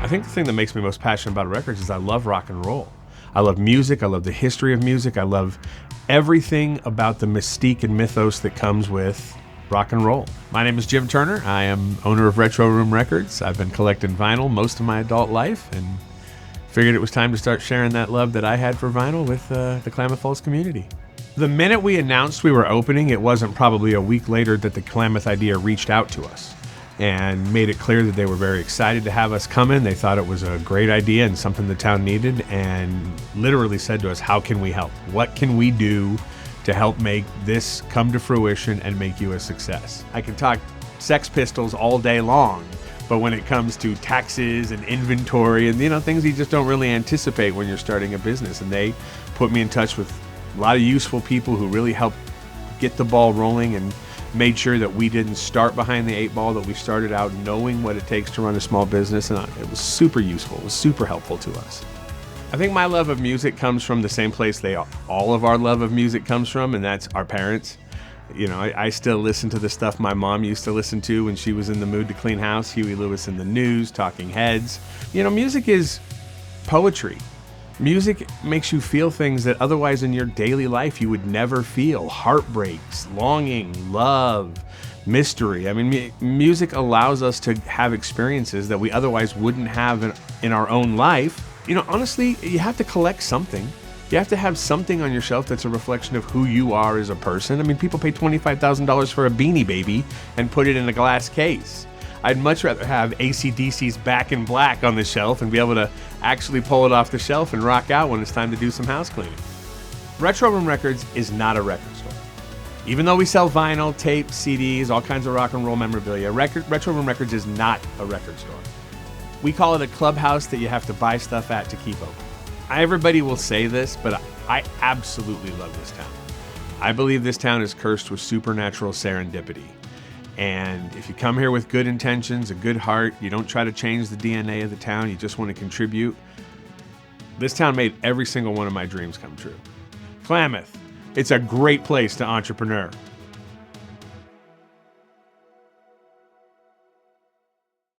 I think the thing that makes me most passionate about records is I love rock and roll. I love music. I love the history of music. I love everything about the mystique and mythos that comes with rock and roll. My name is Jim Turner. I am owner of Retro Room Records. I've been collecting vinyl most of my adult life and figured it was time to start sharing that love that I had for vinyl with the Klamath Falls community. The minute we announced we were opening, it wasn't probably a week later that the Klamath Idea reached out to us and made it clear that they were very excited to have us come in. They thought it was a great idea and something the town needed, and literally said to us, how can we help? What can we do to help make this come to fruition and make you a success? I can talk Sex Pistols all day long, but when it comes to taxes and inventory and things you just don't really anticipate when you're starting a business, and they put me in touch with a lot of useful people who really helped get the ball rolling and made sure that we didn't start behind the 8 ball, that we started out knowing what it takes to run a small business, and it was super useful. It was super helpful to us. I think my love of music comes from the same place all of our love of music comes from, and that's our parents. I still listen to the stuff my mom used to listen to when she was in the mood to clean house, Huey Lewis and the News, Talking Heads. Music is poetry. Music makes you feel things that otherwise in your daily life you would never feel. Heartbreaks, longing, love, mystery. I mean, music allows us to have experiences that we otherwise wouldn't have in our own life. Honestly, you have to collect something. You have to have something on your shelf that's a reflection of who you are as a person. I mean, people pay $25,000 for a Beanie Baby and put it in a glass case. I'd much rather have AC/DC's Back in Black on the shelf and be able to actually pull it off the shelf and rock out when it's time to do some house cleaning. Retro Room Records is not a record store. Even though we sell vinyl, tape, CDs, all kinds of rock and roll memorabilia, Retro Room Records is not a record store. We call it a clubhouse that you have to buy stuff at to keep open. Everybody will say this, but I absolutely love this town. I believe this town is cursed with supernatural serendipity. And if you come here with good intentions, a good heart, you don't try to change the DNA of the town, you just want to contribute, this town made every single one of my dreams come true. Klamath, it's a great place to entrepreneur.